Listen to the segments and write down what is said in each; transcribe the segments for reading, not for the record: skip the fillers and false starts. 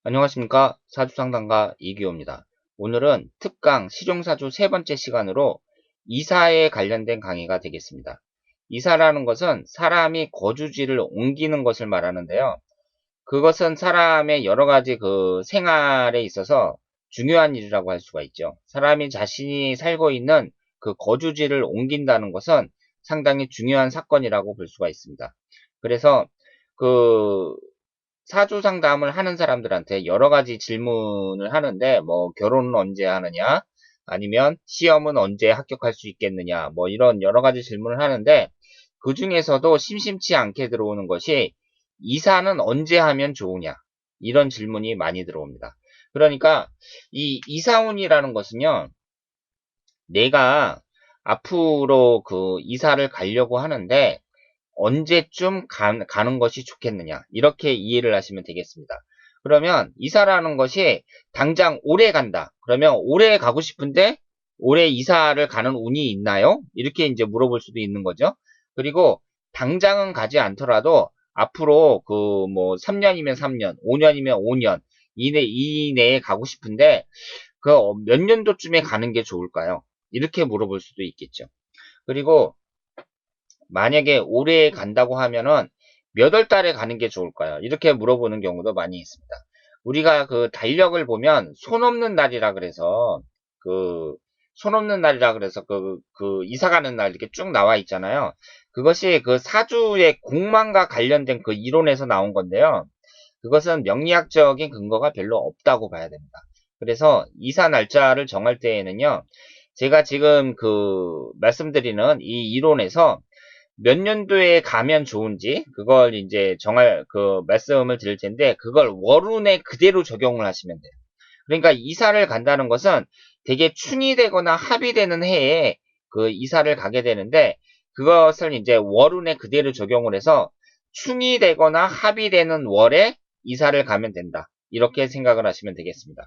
안녕하십니까. 사주상담가 이기호입니다. 오늘은 특강 실용사주 세 번째 시간으로 이사에 관련된 강의가 되겠습니다. 이사라는 것은 사람이 거주지를 옮기는 것을 말하는데요. 그것은 사람의 여러 가지 생활에 있어서 중요한 일이라고 할 수가 있죠. 사람이 자신이 살고 있는 그 거주지를 옮긴다는 것은 상당히 중요한 사건이라고 볼 수가 있습니다. 그래서 그 사주 상담을 하는 사람들한테 여러 가지 질문을 하는데, 뭐, 결혼은 언제 하느냐, 아니면 시험은 언제 합격할 수 있겠느냐, 뭐, 이런 여러 가지 질문을 하는데, 그 중에서도 심심치 않게 들어오는 것이, 이사는 언제 하면 좋으냐, 이런 질문이 많이 들어옵니다. 그러니까, 이 이사운이라는 것은요, 내가 앞으로 이사를 가려고 하는데, 언제쯤 가는 것이 좋겠느냐, 이렇게 이해를 하시면 되겠습니다. 그러면 이사라는 것이 당장 올해 간다. 그러면 올해 가고 싶은데 올해 이사를 가는 운이 있나요? 이렇게 이제 물어볼 수도 있는 거죠. 그리고 당장은 가지 않더라도 앞으로 3년이면 3년, 5년이면 5년 이내에 가고 싶은데 몇 년도쯤에 가는 게 좋을까요? 이렇게 물어볼 수도 있겠죠. 그리고 만약에 올해 간다고 하면은 몇 월 달에 가는 게 좋을까요? 이렇게 물어보는 경우도 많이 있습니다. 우리가 달력을 보면 손 없는 날이라 그래서 이사 가는 날 이렇게 쭉 나와 있잖아요. 그것이 사주의 공만과 관련된 이론에서 나온 건데요. 그것은 명리학적인 근거가 별로 없다고 봐야 됩니다. 그래서 이사 날짜를 정할 때에는요, 제가 지금 말씀드리는 이 이론에서 몇 년도에 가면 좋은지 그걸 이제 말씀을 드릴 텐데, 그걸 월운에 그대로 적용을 하시면 돼요. 그러니까 이사를 간다는 것은 되게 충이 되거나 합이 되는 해에 이사를 가게 되는데, 그것을 이제 월운에 그대로 적용을 해서 충이 되거나 합이 되는 월에 이사를 가면 된다, 이렇게 생각을 하시면 되겠습니다.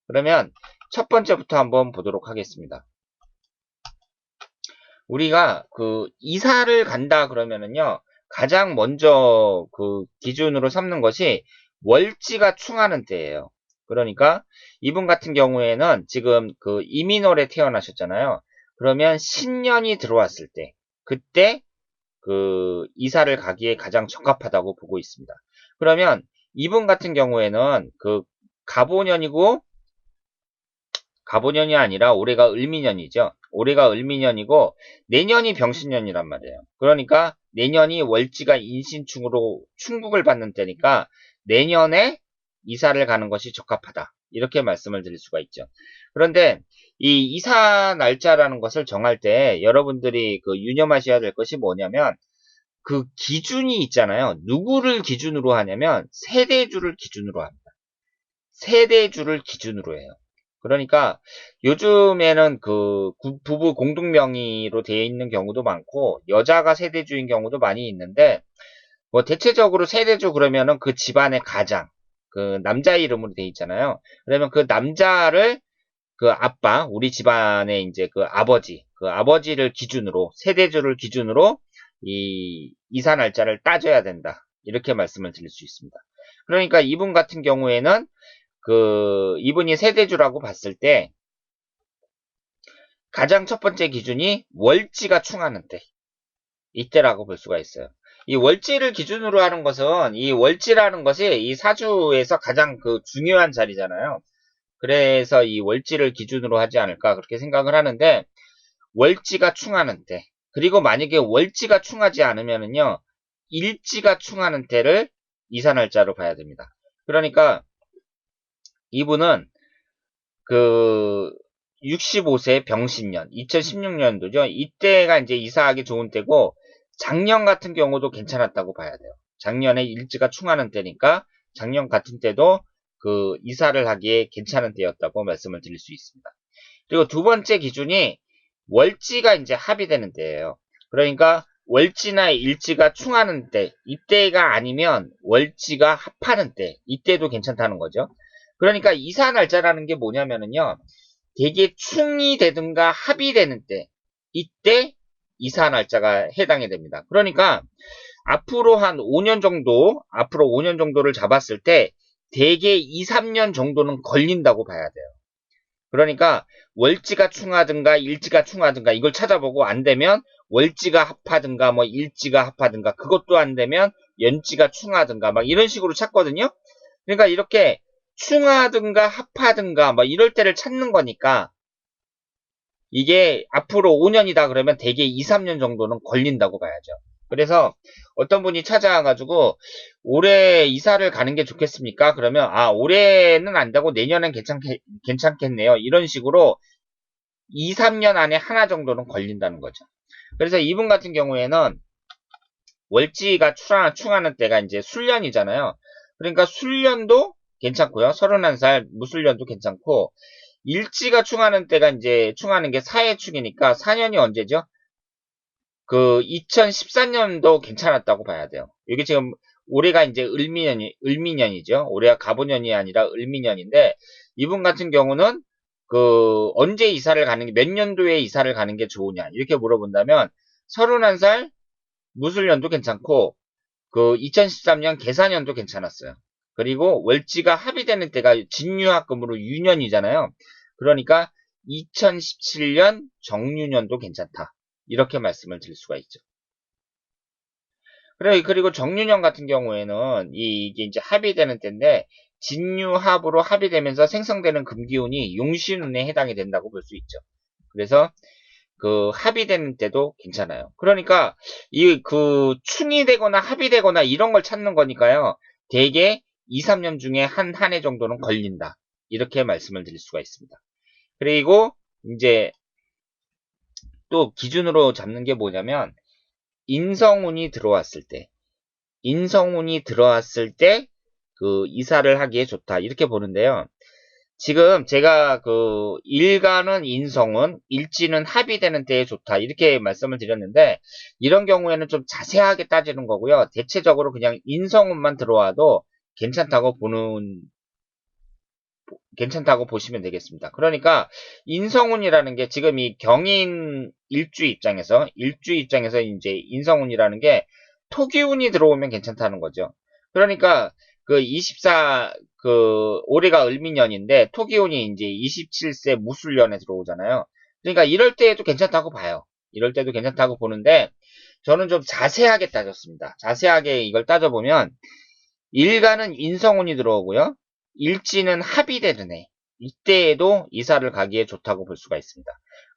그러면 첫 번째부터 한번 보도록 하겠습니다. 우리가 이사를 간다 그러면은요, 가장 먼저 기준으로 삼는 것이 월지가 충하는 때예요. 그러니까 이분 같은 경우에는 지금 이민월에 태어나셨잖아요. 그러면 신년이 들어왔을 때, 그때 이사를 가기에 가장 적합하다고 보고 있습니다. 그러면 이분 같은 경우에는 가보년이고, 가보년이 아니라 올해가 을미년이죠. 올해가 을미년이고 내년이 병신년이란 말이에요. 그러니까 내년이 월지가 인신충으로 충국을 받는 때니까 내년에 이사를 가는 것이 적합하다, 이렇게 말씀을 드릴 수가 있죠. 그런데 이 이사 날짜라는 것을 정할 때 여러분들이 유념하셔야 될 것이 뭐냐면, 기준이 있잖아요. 누구를 기준으로 하냐면 세대주를 기준으로 합니다. 세대주를 기준으로 해요. 그러니까 요즘에는 부부 공동명의로 되어 있는 경우도 많고 여자가 세대주인 경우도 많이 있는데, 뭐 대체적으로 세대주 그러면은 그 집안의 가장, 남자 이름으로 되어 있잖아요. 그러면 그 남자를 아빠, 우리 집안의 이제 아버지를 기준으로, 세대주를 기준으로 이 이사 날짜를 따져야 된다, 이렇게 말씀을 드릴 수 있습니다. 그러니까 이분 같은 경우에는 이분이 세대주라고 봤을 때 가장 첫 번째 기준이 월지가 충하는 때, 이때라고 볼 수가 있어요. 이 월지를 기준으로 하는 것은, 이 월지라는 것이 이 사주에서 가장 중요한 자리잖아요. 그래서 이 월지를 기준으로 하지 않을까, 그렇게 생각을 하는데, 월지가 충하는 때, 그리고 만약에 월지가 충하지 않으면은요, 일지가 충하는 때를 이사 날짜로 봐야 됩니다. 그러니까 이분은 65세 병신년, 2016년도죠. 이때가 이제 이사하기 좋은 때고, 작년 같은 경우도 괜찮았다고 봐야 돼요. 작년에 일지가 충하는 때니까, 작년 같은 때도 이사를 하기에 괜찮은 때였다고 말씀을 드릴 수 있습니다. 그리고 두 번째 기준이 월지가 이제 합의되는 때예요. 그러니까 월지나 일지가 충하는 때, 이때가 아니면 월지가 합하는 때, 이때도 괜찮다는 거죠. 그러니까 이사 날짜라는 게 뭐냐면은요, 되게 충이 되든가 합이 되는 때, 이때 이사 날짜가 해당이 됩니다. 그러니까 앞으로 5년 정도를 잡았을 때 대개 2, 3년 정도는 걸린다고 봐야 돼요. 그러니까 월지가 충하든가 일지가 충하든가 이걸 찾아보고 안 되면 월지가 합하든가 뭐 일지가 합하든가 그것도 안 되면 연지가 충하든가 막 이런 식으로 찾거든요. 그러니까 이렇게 충하든가 합하든가 뭐 이럴 때를 찾는 거니까 이게 앞으로 5년이다 그러면 대개 2, 3년 정도는 걸린다고 봐야죠. 그래서 어떤 분이 찾아와가지고 올해 이사를 가는 게 좋겠습니까? 그러면 올해는 안 되고 내년엔 괜찮겠네요. 이런 식으로 2, 3년 안에 하나 정도는 걸린다는 거죠. 그래서 이분 같은 경우에는 월지가 충하는 때가 이제 술년이잖아요. 그러니까 술년도 괜찮고요. 31살 무술년도 괜찮고 일지가 충하는 때가 이제 충하는 게 사해축이니까 4년이 언제죠? 그 2014년도 괜찮았다고 봐야 돼요. 이게 지금 올해가 이제 을미년이죠. 올해가 갑오년이 아니라 을미년인데 이분 같은 경우는 그 언제 이사를 가는 게 몇 년도에 이사를 가는 게 좋으냐 이렇게 물어본다면 31살 무술년도 괜찮고 그 2013년 계사년도 괜찮았어요. 그리고 월지가 합의되는 때가 진유합금으로 유년이잖아요. 그러니까 2017년 정유년도 괜찮다. 이렇게 말씀을 드릴 수가 있죠. 그리고 정유년 같은 경우에는 이게 이제 합의되는 때인데 진유합으로 합의되면서 생성되는 금기운이 용신운에 해당이 된다고 볼 수 있죠. 그래서 그 합의되는 때도 괜찮아요. 그러니까 이 그 충이 되거나 합의되거나 이런 걸 찾는 거니까요. 대개 2, 3년 중에 한 해 정도는 걸린다. 이렇게 말씀을 드릴 수가 있습니다. 그리고 이제 또 기준으로 잡는 게 뭐냐면 인성운이 들어왔을 때 그 이사를 하기에 좋다. 이렇게 보는데요. 지금 제가 그 일간은 인성운, 일지는 합의되는 때에 좋다. 이렇게 말씀을 드렸는데 이런 경우에는 좀 자세하게 따지는 거고요. 대체적으로 그냥 인성운만 들어와도 괜찮다고 보시면 되겠습니다. 그러니까 인성운이라는 게 지금 이 경인 일주 입장에서 이제 인성운이라는 게 토기운이 들어오면 괜찮다는 거죠. 그러니까 그 24, 올해가 을미년인데 토기운이 이제 27세 무술년에 들어오잖아요. 그러니까 이럴 때에도 괜찮다고 봐요. 이럴 때도 괜찮다고 보는데 저는 좀 자세하게 따졌습니다. 자세하게 이걸 따져보면 일간은 인성운이 들어오고요. 일지는 합의되는 해. 이때에도 이사를 가기에 좋다고 볼 수가 있습니다.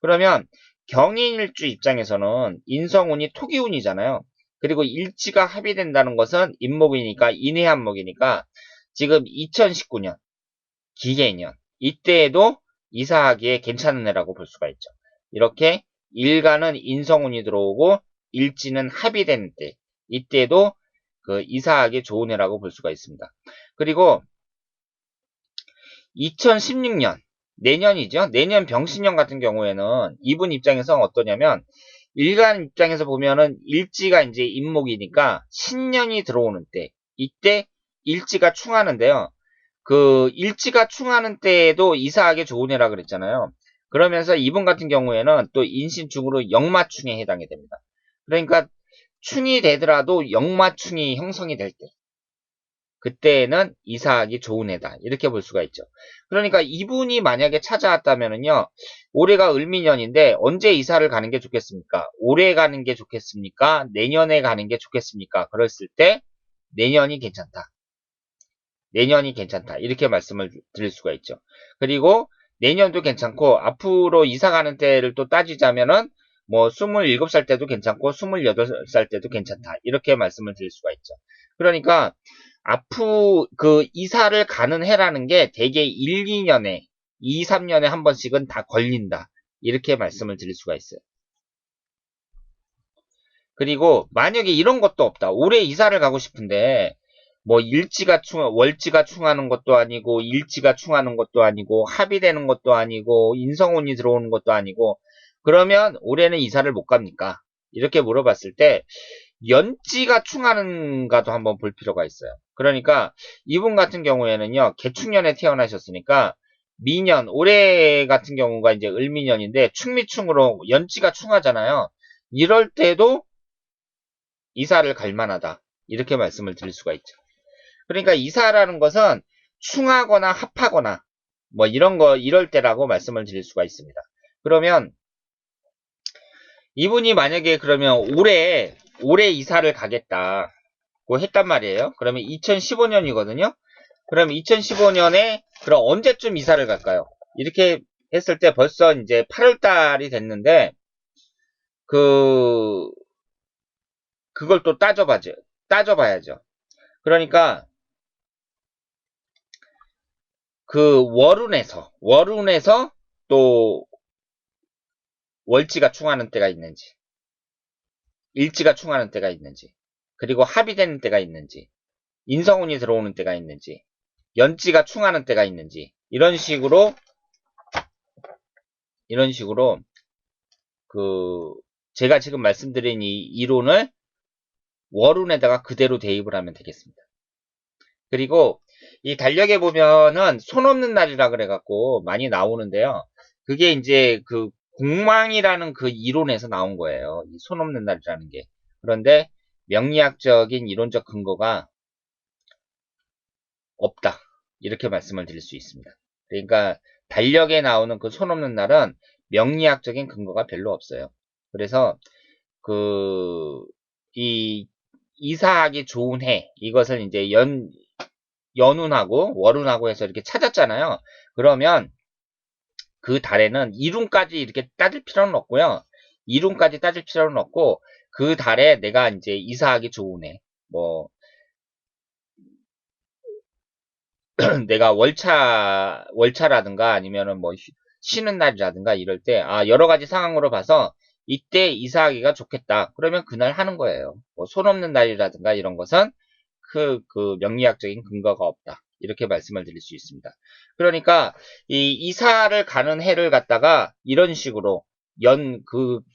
그러면 경인일주 입장에서는 인성운이 토기운이잖아요. 그리고 일지가 합의된다는 것은 인목이니까 인해한목이니까 지금 2019년 기계년 이때에도 이사하기에 괜찮은 해라고 볼 수가 있죠. 이렇게 일간은 인성운이 들어오고 일지는 합의되는 때 이때도 그 이사하기 좋은 해라고 볼 수가 있습니다. 그리고 2016년 내년이죠. 내년 병신년 같은 경우에는 이분 입장에서 어떠냐면 일간 입장에서 보면은 일지가 이제 인목이니까 신년이 들어오는 때 이때 일지가 충하는데요. 그 일지가 충하는 때에도 이사하기 좋은 해라 그랬잖아요. 그러면서 이분 같은 경우에는 또 인신충으로 역마충에 해당이 됩니다. 그러니까 충이 되더라도 역마충이 형성이 될 때 그때는 이사하기 좋은 해다. 이렇게 볼 수가 있죠. 그러니까 이분이 만약에 찾아왔다면은요. 올해가 을미년인데 언제 이사를 가는 게 좋겠습니까? 올해 가는 게 좋겠습니까? 내년에 가는 게 좋겠습니까? 그랬을 때 내년이 괜찮다. 내년이 괜찮다. 이렇게 말씀을 드릴 수가 있죠. 그리고 내년도 괜찮고 앞으로 이사 가는 때를 또 따지자면은 뭐 27살 때도 괜찮고 28살 때도 괜찮다. 이렇게 말씀을 드릴 수가 있죠. 그러니까 그 이사를 가는 해라는 게 대개 1, 2년에 2, 3년에 한 번씩은 다 걸린다. 이렇게 말씀을 드릴 수가 있어요. 그리고 만약에 이런 것도 없다. 올해 이사를 가고 싶은데 뭐 월지가 충하는 것도 아니고 일지가 충하는 것도 아니고 합의되는 것도 아니고 인성운이 들어오는 것도 아니고 그러면 올해는 이사를 못 갑니까? 이렇게 물어봤을 때 연지가 충하는가도 한번 볼 필요가 있어요. 그러니까 이분 같은 경우에는요. 개축년에 태어나셨으니까 미년 올해 같은 경우가 이제 을미년인데 충미충으로 연지가 충하잖아요. 이럴 때도 이사를 갈 만하다. 이렇게 말씀을 드릴 수가 있죠. 그러니까 이사라는 것은 충하거나 합하거나 뭐 이럴 때라고 말씀을 드릴 수가 있습니다. 그러면 이분이 만약에 그러면 올해 이사를 가겠다고 했단 말이에요. 그러면 2015년이거든요. 그럼 2015년에 그럼 언제쯤 이사를 갈까요? 이렇게 했을 때 벌써 이제 8월 달이 됐는데 그걸 또 따져봐야죠. 그러니까 월운에서 또 월지가 충하는 때가 있는지, 일지가 충하는 때가 있는지, 그리고 합의되는 때가 있는지, 인성운이 들어오는 때가 있는지, 연지가 충하는 때가 있는지, 이런 식으로 제가 지금 말씀드린 이 이론을 월운에다가 그대로 대입을 하면 되겠습니다. 그리고 이 달력에 보면은 손 없는 날이라 그래갖고 많이 나오는데요. 그게 이제 공망이라는 그 이론에서 나온 거예요. 이 손 없는 날이라는 게. 그런데 명리학적인 이론적 근거가 없다. 이렇게 말씀을 드릴 수 있습니다. 그러니까 달력에 나오는 그 손 없는 날은 명리학적인 근거가 별로 없어요. 그래서 이사하기 좋은 해, 이것을 이제 연운하고 월운하고 해서 이렇게 찾았잖아요. 그러면 그 달에는 이룬까지 이렇게 따질 필요는 없고요. 이룬까지 따질 필요는 없고 그 달에 내가 이제 이사하기 좋은 해, 뭐 내가 월차라든가 아니면은 뭐 쉬는 날이라든가 이럴 때 여러 가지 상황으로 봐서 이때 이사하기가 좋겠다. 그러면 그날 하는 거예요. 뭐 손 없는 날이라든가 이런 것은 그 명리학적인 근거가 없다. 이렇게 말씀을 드릴 수 있습니다. 그러니까 이 이사를 가는 해를 갖다가 이런 식으로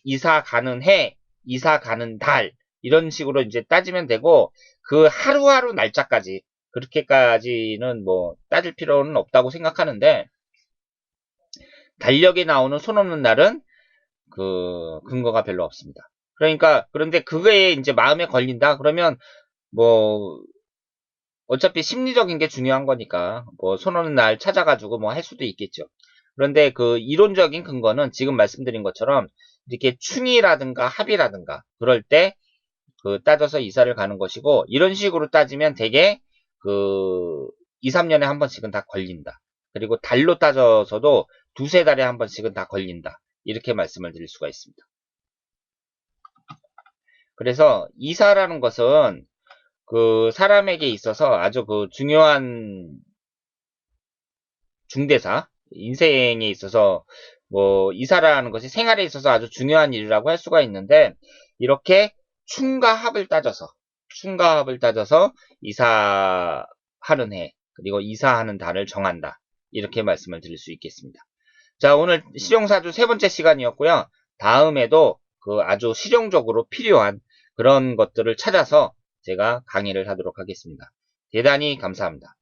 이사 가는 해, 이사 가는 달 이런 식으로 이제 따지면 되고 그 하루하루 날짜까지 그렇게까지는 뭐 따질 필요는 없다고 생각하는데 달력에 나오는 손 없는 날은 근거가 별로 없습니다. 그런데 그거에 이제 마음에 걸린다 그러면 뭐 어차피 심리적인 게 중요한 거니까 뭐 손 없는 날 찾아가지고 뭐 할 수도 있겠죠. 그런데 그 이론적인 근거는 지금 말씀드린 것처럼 이렇게 충이라든가 합이라든가 그럴 때 따져서 이사를 가는 것이고 이런 식으로 따지면 되게 2, 3년에 한 번씩은 다 걸린다. 그리고 달로 따져서도 두세 달에 한 번씩은 다 걸린다. 이렇게 말씀을 드릴 수가 있습니다. 그래서 이사라는 것은 사람에게 있어서 아주 중요한 중대사, 인생에 있어서 뭐 이사라는 것이 생활에 있어서 아주 중요한 일이라고 할 수가 있는데 이렇게 충과 합을 따져서 이사하는 해 그리고 이사하는 달을 정한다. 이렇게 말씀을 드릴 수 있겠습니다. 자, 오늘 실용사주 세 번째 시간이었고요. 다음에도 아주 실용적으로 필요한 그런 것들을 찾아서 제가 강의를 하도록 하겠습니다. 대단히 감사합니다.